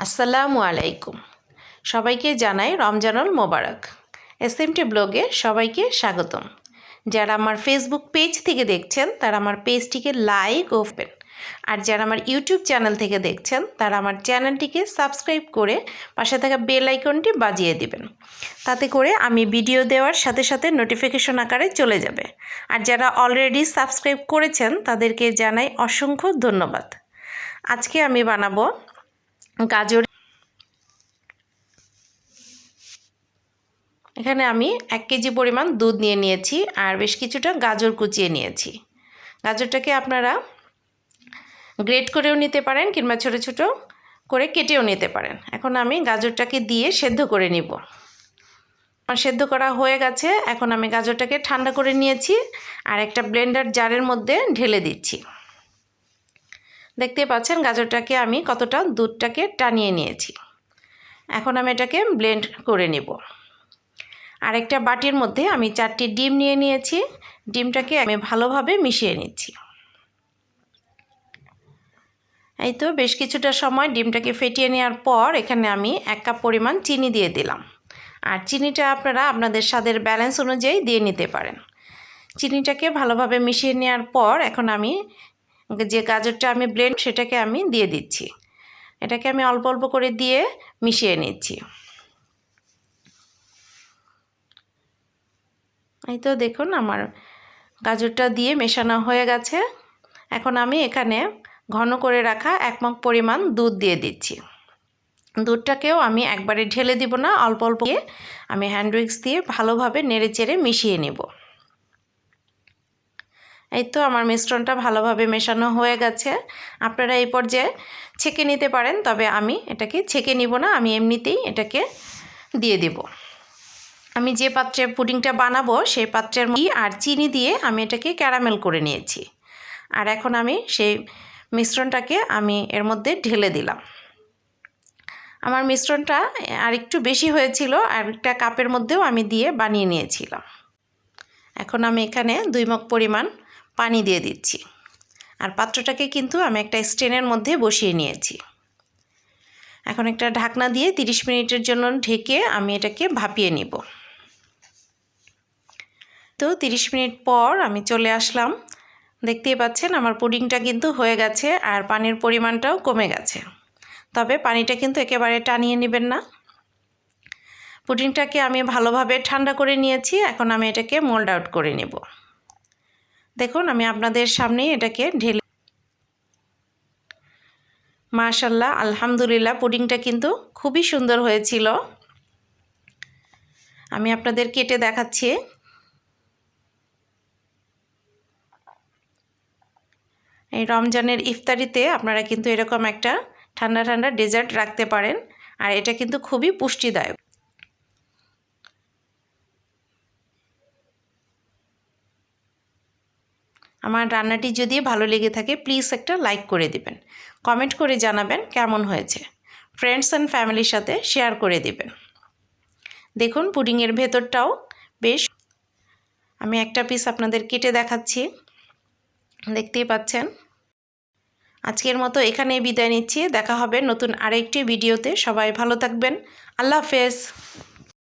আসসালামু আলাইকুম। সবাইকে জানাই রমজানুল মোবারক। এসএমটি ব্লগে সবাইকে স্বাগতম। যারা আমার ফেসবুক পেজ থেকে দেখছেন তারা আমার পেজটিকে লাইক ও করবেন, আর যারা আমার ইউটিউব চ্যানেল থেকে দেখছেন তারা আমার চ্যানেলটিকে সাবস্ক্রাইব করে পাশে থাকা বেল আইকনটি বাজিয়ে দিবেন। তাতে করে আমি ভিডিও দেওয়ার সাথে সাথে নোটিফিকেশন আকারে চলে যাবে। আর যারা অলরেডি সাবস্ক্রাইব করেছেন তাদেরকে জানাই অসংখ্য ধন্যবাদ। আজকে আমি বানাবো গাজর। এখানে আমি 1 কেজি পরিমাণ দুধ নিয়ে নিয়েছি আর বেশ কিছুটা গাজর কুচিয়ে নিয়েছি। গাজরটাকে আপনারা গ্রেট করেও নিতে পারেন কিংবা ছোট ছোট করে কেটেও নিতে পারেন। এখন আমি গাজরটাকে দিয়ে সেদ্ধ করে নিব। আমার সেদ্ধ করা হয়ে গেছে। এখন আমি গাজরটাকে ঠান্ডা করে নিয়েছি আর একটা ব্লেন্ডার জারের মধ্যে ঢেলে দিচ্ছি। দেখতে পাচ্ছেন গাজরটাকে আমি কতটা দুধটাকে টানিয়ে নিয়েছি। এখন আমি এটাকে ব্লেন্ড করে নিব। আরেকটা বাটির মধ্যে আমি 4টি ডিম নিয়ে নিয়েছি। ডিমটাকে আমি ভালোভাবে মিশিয়ে নিচ্ছি। এই তো বেশ কিছুটা সময় ডিমটাকে ফেটিয়ে নেওয়ার পর এখানে আমি 1 কাপ পরিমাণ চিনি দিয়ে দিলাম। আর চিনিটা আপনারা আপনাদের স্বাদের ব্যালেন্স অনুযায়ী দিয়ে নিতে পারেন। চিনিটাকে ভালোভাবে মিশিয়ে নেওয়ার পর এখন আমি যে গাজরটা আমি ব্লেন্ড সেটাকে আমি দিয়ে দিচ্ছি। এটাকে আমি অল্প অল্প করে দিয়ে মিশিয়ে নিচ্ছি। এই তো দেখুন আমার গাজরটা দিয়ে মেশানো হয়ে গেছে। এখন আমি এখানে ঘন করে রাখা 1 মগ পরিমাণ দুধ দিয়ে দিচ্ছি। দুধটাকেও আমি একবারে ঢেলে দিব না, অল্প অল্প দিয়ে আমি হ্যান্ড উইক্স দিয়ে ভালোভাবে নেড়েচেড়ে মিশিয়ে নেব। এই তো আমার মিশ্রণটা ভালোভাবে মেশানো হয়ে গেছে। আপনারা এই পর্যায়ে ছেঁকে নিতে পারেন, তবে আমি এটাকে ছেঁকে নিব না, আমি এমনিতেই এটাকে দিয়ে দেব। আমি যে পাত্রে পুডিংটা বানাবো সেই পাত্রের ঘি আর চিনি দিয়ে আমি এটাকে ক্যারামেল করে নিয়েছি। আর এখন আমি সেই মিশ্রণটাকে আমি এর মধ্যে ঢেলে দিলাম। আমার মিশ্রণটা আর একটু বেশি হয়েছিল, আর একটা কাপের মধ্যেও আমি দিয়ে বানিয়ে নিয়েছিলাম। এখন আমি এখানে 2 মগ পরিমাণ পানি দিয়ে দিচ্ছি। আর পাত্রটাকে কিন্তু আমি একটা স্ট্যান্ডের মধ্যে বসিয়ে নিয়েছি। এখন একটা ঢাকনা দিয়ে 30 মিনিটের জন্য ঢেকে আমি এটাকে ভাপিয়ে নিব। তো 30 মিনিট পর আমি চলে আসলাম। দেখতেই পাচ্ছেন আমার পুডিংটা কিন্তু হয়ে গেছে আর পানির পরিমাণটাও কমে গেছে। তবে পানিটা কিন্তু একেবারে টানিয়ে নেবেন না। পুডিংটাকে আমি ভালোভাবে ঠান্ডা করে নিয়েছি। এখন আমি এটাকে মোল্ড আউট করে নেব। দেখুন আমি আপনাদের সামনেই এটাকে ঢেলে, মাশাআল্লাহ আলহামদুলিল্লাহ পুডিংটা কিন্তু খুবই সুন্দর হয়েছিল। আমি আপনাদের কেটে দেখাচ্ছি। এই রমজানের ইফতারিতে আপনারা কিন্তু এরকম একটা ঠান্ডা ঠান্ডা ডেজার্ট রাখতে পারেন, আর এটা কিন্তু খুবই পুষ্টিদায়ক। আমার রান্নাটি যদি ভালো লেগে থাকে প্লিজ একটা লাইক করে দিবেন, কমেন্ট করে জানাবেন কেমন হয়েছে, ফ্রেন্ডস অ্যান্ড ফ্যামিলির সাথে শেয়ার করে দিবেন। দেখুন পুডিংয়ের ভেতরটাও বেশ, আমি একটা পিস আপনাদের কেটে দেখাচ্ছি, দেখতেই পাচ্ছেন। আজকের মতো এখানেই বিদায় নিচ্ছি। দেখা হবে নতুন আরেকটি ভিডিওতে। সবাই ভালো থাকবেন। আল্লাহ হাফেজ।